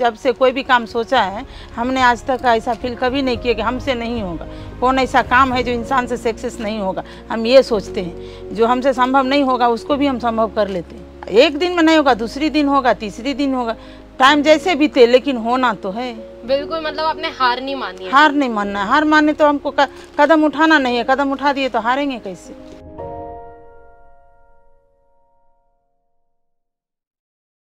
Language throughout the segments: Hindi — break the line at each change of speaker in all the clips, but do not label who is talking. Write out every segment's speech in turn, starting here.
जब से कोई भी काम सोचा है हमने आज तक ऐसा फील कभी नहीं किया कि हमसे नहीं होगा। कौन ऐसा काम है जो इंसान से सक्सेस नहीं होगा, हम ये सोचते हैं। जो हमसे संभव नहीं होगा उसको भी हम संभव कर लेते हैं। एक दिन में नहीं होगा, दूसरी दिन होगा, तीसरी दिन होगा, टाइम जैसे बीते, लेकिन होना तो है।
बिल्कुल, मतलब आपने हार नहीं मानी है।
हार नहीं मानना है। हार माने तो हमको कदम उठाना नहीं है। कदम उठा दिए तो हारेंगे कैसे।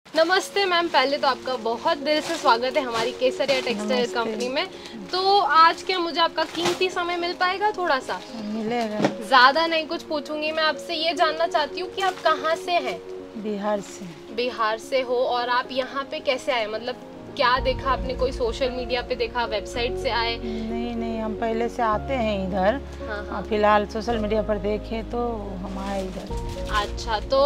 नमस्ते मैम, पहले तो आपका बहुत दिल से स्वागत है हमारी केसरिया टेक्सटाइल कंपनी में। तो आज क्या मुझे आपका कीमती समय मिल पाएगा? थोड़ा सा
मिलेगा।
ज़्यादा नहीं कुछ पूछूंगी, मैं आपसे ये जानना चाहती हूँ कि आप कहाँ से हैं?
बिहार से।
बिहार से हो, और आप यहाँ पे कैसे आए? मतलब क्या देखा आपने? कोई सोशल मीडिया पे देखा, वेबसाइट से आए?
नहीं, हम पहले से आते हैं इधर।
हाँ।
फिलहाल सोशल मीडिया पर देखे तो हम आए इधर।
अच्छा, तो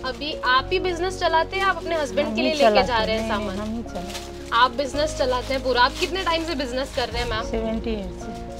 अभी आप ही बिजनेस चलाते हैं? आप अपने हस्बैंड के लिए लेके जा रहे हैं सामान?
हम ही चलाते।
आप बिजनेस चलाते हैं पूरा। आप कितने टाइम से बिजनेस कर रहे हैं मैम?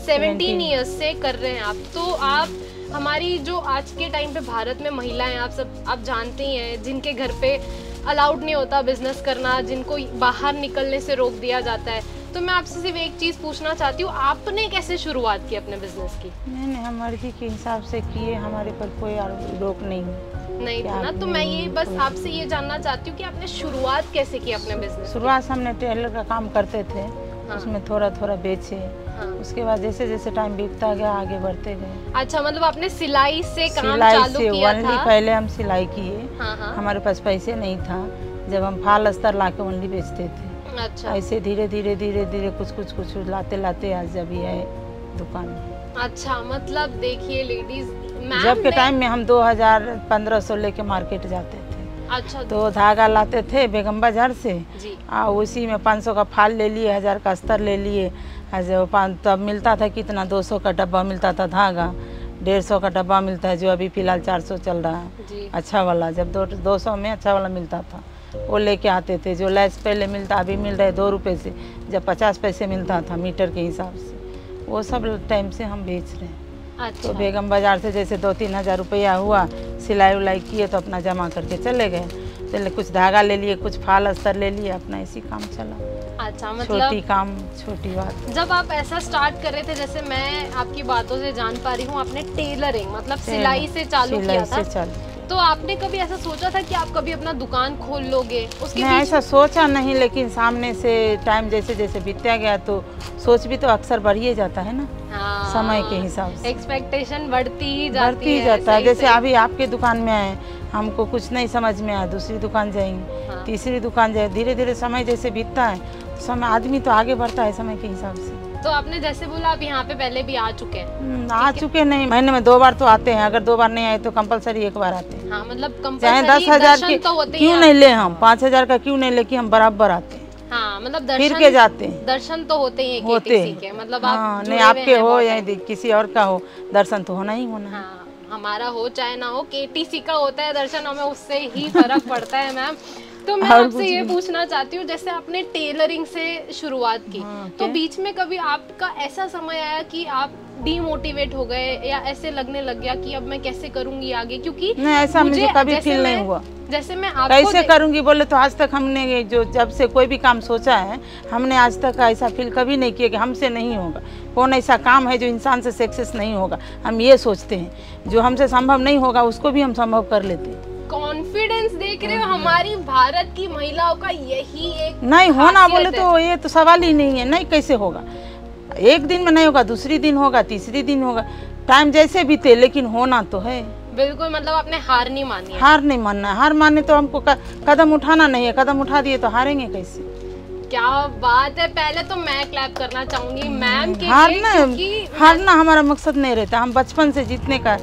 17 ईयर्स से कर रहे हैं आप। तो आप हमारी जो आज के टाइम पे भारत में महिलाएं, आप जानते ही हैं, जिनके घर पे अलाउड नहीं होता बिजनेस करना, जिनको बाहर निकलने से रोक दिया जाता है। तो मैं आपसे सिर्फ एक चीज़ पूछना चाहती हूँ, आपने कैसे शुरुआत की अपने बिजनेस की?
नहीं, हम मर्जी के हिसाब से किए, हमारे पर कोई रोक नहीं
था ना। तो मैं ये बस आपसे ये जानना चाहती हूँ कि आपने शुरुआत कैसे की अपने बिजनेस?
शुरुआत हमने टेलर का काम करते थे। हाँ। उसमें थोड़ा थोड़ा बेचे। हाँ। उसके बाद जैसे जैसे टाइम बीतता गया आगे बढ़ते गए।
अच्छा, मतलब आपने सिलाई से काम चालू किया था?
पहले हम सिलाई किए।
हाँ।
हमारे पास पैसे नहीं था, जब हम फाल अस्तर ला के ओनली बेचते थे।
अच्छा।
ऐसे धीरे धीरे कुछ लाते आज जब ये है दुकान।
अच्छा, मतलब देखिए लेडीज,
जब के टाइम में हम 2000-1500 लेके मार्केट जाते थे।
अच्छा।
तो धागा लाते थे बेगम बाजार से
जी।
उसी में 500 का फाल ले लिए, 1000 का अस्तर ले लिए। तब मिलता था कितना, 200 का डब्बा मिलता था धागा, 150 का डब्बा मिलता है, जो अभी फिलहाल 400 चल रहा है। अच्छा वाला, जब 200 में अच्छा वाला मिलता था वो लेके आते थे। जो लैस पहले मिलता, अभी मिल रहा है 2 रुपये से, जब 50 पैसे मिलता था मीटर के हिसाब से, वो सब टाइम से हम बेच रहे हैं।
अच्छा।
तो बेगम बाजार से जैसे 2-3 हज़ार रुपया हुआ, सिलाई उलाई किए तो अपना जमा करके चले गए। तो कुछ धागा ले लिए, कुछ फाल अस्तर ले लिए, अपना इसी काम चला।
अच्छा, मतलब
छोटी काम, छोटी बात।
जब आप ऐसा स्टार्ट कर रहे थे, जैसे मैं आपकी बातों से जान पा रही हूँ, आपने टेलरिंग मतलब सिलाई से चालू किया था। तो आपने कभी ऐसा सोचा था कि आप कभी अपना दुकान खोल लोगे? उसके
नहीं, ऐसा सोचा नहीं, लेकिन सामने से टाइम जैसे जैसे बीतता गया तो सोच भी तो अक्सर बढ़ ही जाता है ना। हाँ, समय के हिसाब से
एक्सपेक्टेशन बढ़ती ही
जाता है। जैसे अभी आपके दुकान में आए, हमको कुछ नहीं समझ में आया, दूसरी दुकान जाएंगे। हाँ। तीसरी दुकान जाए, धीरे धीरे समय जैसे बीतता है, समय आदमी तो आगे बढ़ता है समय के हिसाब से।
तो आपने जैसे बोला आप यहाँ पे पहले भी आ चुके हैं?
आ चुके नहीं, महीने में 2 बार तो आते हैं। अगर 2 बार नहीं आए तो कंपलसरी 1 बार आते हैं।
हाँ, मतलब
चाहे 10,000 के क्यों नहीं ले, हम 5,000 का क्यों नहीं लेके हम बराबर आते हैं।
हाँ, मतलब
फिर के जाते हैं।
दर्शन तो होते ही हैं। मतलब आप
नहीं, आपके हो या किसी और का हो, दर्शन तो होना ही होना।
हाँ, हमारा हो चाहे ना हो, KTC का होता है दर्शन, हमें उससे ही फर्क पड़ता है मैम। तो मैं आपसे ये पूछना चाहती हूँ, जैसे आपने टेलरिंग से शुरुआत की, तो बीच में कभी आपका ऐसा समय आया कि आप डीमोटिवेट हो गए, या ऐसे लगने लग गया कि अब मैं कैसे करूंगी आगे? क्योंकि
नहीं, ऐसा मुझे कभी फील नहीं हुआ।
जैसे मैं आपको
कैसे करूंगी बोले तो आज तक हमने जो जब से कोई भी काम सोचा है, हमने आज तक ऐसा फील कभी नहीं किया कि हमसे नहीं होगा। कौन ऐसा काम है जो इंसान से सक्सेस नहीं होगा, हम ये सोचते हैं। जो हमसे संभव नहीं होगा उसको भी हम संभव कर लेते हैं।
कॉन्फिडेंस देख रहे हो, हमारी भारत की महिलाओं का यही एक
नहीं होना बोले तो ये तो सवाल ही नहीं है। नहीं, कैसे होगा? एक दिन में नहीं होगा, दूसरी दिन होगा, तीसरी दिन होगा, टाइम जैसे बीते, लेकिन होना तो है।
बिल्कुल, मतलब आपने हार नहीं मानी है।
हार नहीं मानना है। हार माने तो हमको कदम उठाना नहीं है। कदम उठा दिए तो हारेंगे कैसे।
क्या बात है, पहले तो मैं क्लैप करना चाहूंगी मैम के
लिए। हारना हमारा मकसद नहीं रहता। हम बचपन से जीतने का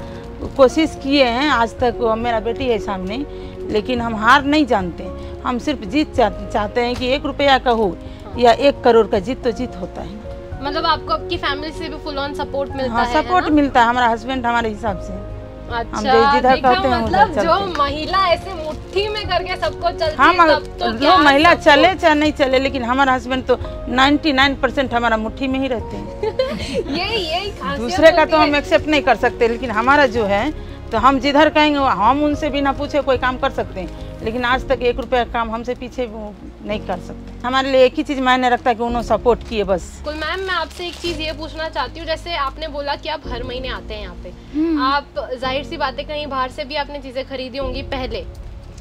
कोशिश किए हैं, आज तक मेरा बेटी है सामने, लेकिन हम हार नहीं जानते। हम सिर्फ जीत चाहते हैं कि 1 रुपया का हो या 1 करोड़ का, जीत तो जीत होता है।
मतलब आपको आपकी फैमिली से भी फुल ऑन सपोर्ट मिलता है?
सपोर्ट मिलता है। हमारा हस्बैंड हमारे हिसाब से
अच्छा, देखा, मतलब जो महिला ऐसे मुट्ठी में करके सबको चलती है, तब तो
जो महिला चले चाहे नहीं चले, लेकिन हमारा हस्बैंड तो 99% हमारा मुट्ठी में ही रहते हैं।
यही
दूसरे का तो हम एक्सेप्ट नहीं कर सकते, लेकिन हमारा जो है तो हम जिधर कहेंगे हम उनसे बिना पूछे कोई काम कर सकते हैं, लेकिन आज तक 1 रुपये का काम हमसे पीछे वो नहीं कर सकते। हमारे लिए एक ही चीज़ मायने रखता है कि उन्होंने सपोर्ट किए बस।
मैम मैं आपसे एक चीज़ ये पूछना चाहती हूँ, जैसे आपने बोला कि आप हर महीने आते हैं यहाँ पे, आप जाहिर सी बात है कहीं बाहर से भी आपने चीज़ें खरीदी होंगी पहले,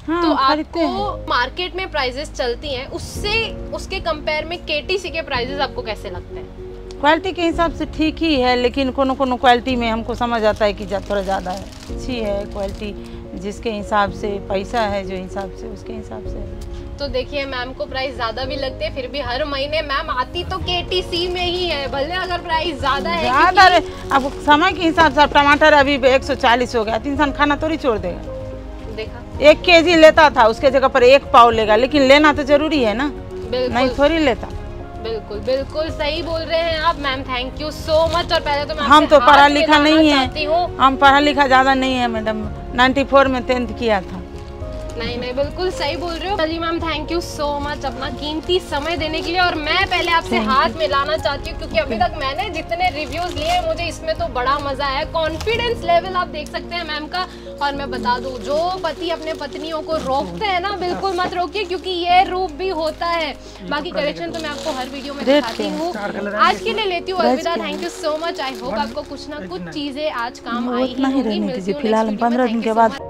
हाँ,
तो आपको मार्केट में प्राइजेस चलती हैं, उससे उसके कंपेयर में केटीसी के प्राइजेस आपको कैसे लगते हैं?
क्वालिटी के हिसाब से ठीक ही है, लेकिन कोनो क्वालिटी में हमको समझ आता है कि थोड़ा ज़्यादा है। अच्छी है क्वालिटी, जिसके हिसाब से पैसा है, जो हिसाब से उसके हिसाब से।
तो देखिए मैम को प्राइस ज़्यादा भी लगते हैं, फिर भी हर महीने मैम आती तो केटीसी में ही है, भले अगर प्राइस ज़्यादा है।
ज़्यादा अब समय के हिसाब से टमाटर अभी 140 हो गया, तो इंसान खाना थोड़ी छोड़ देगा।
देखा
1 केजी लेता था, उसके जगह पर 1 पाव लेगा, लेकिन लेना तो जरूरी है ना, नहीं थोड़ी लेता।
बिल्कुल बिल्कुल सही बोल रहे हैं आप ma'am, thank you so much. और पहले तो मैं
हम तो पढ़ा लिखा नहीं है, हम पढ़ा लिखा ज़्यादा नहीं है मैडम, 94 में 10th किया था।
नहीं बिल्कुल सही बोल रहे हो। चलिए ma'am thank you so much अपना कीमती समय देने के लिए। और मैं पहले आपसे हाथ मिलाना चाहती हूँ, क्योंकि अभी तक मैंने जितने रिव्यूज लिए मुझे इसमें तो बड़ा मजा आया। कॉन्फिडेंस लेवल आप देख सकते हैं मैम का। और मैं बता दूं, जो पति अपने पत्नियों को रोकते हैं ना, बिल्कुल मत रोकिए, क्योंकि ये रूप भी होता है। बाकी कलेक्शन तो मैं आपको हर वीडियो में दिखाती हूँ। आज के लिए लेती हूँ अलविदा, thank you so much. I hope आपको कुछ ना कुछ चीजें आज काम आई ही होंगी। मिलती हूँ नेक्स्ट वीडियो में। Thank you so much.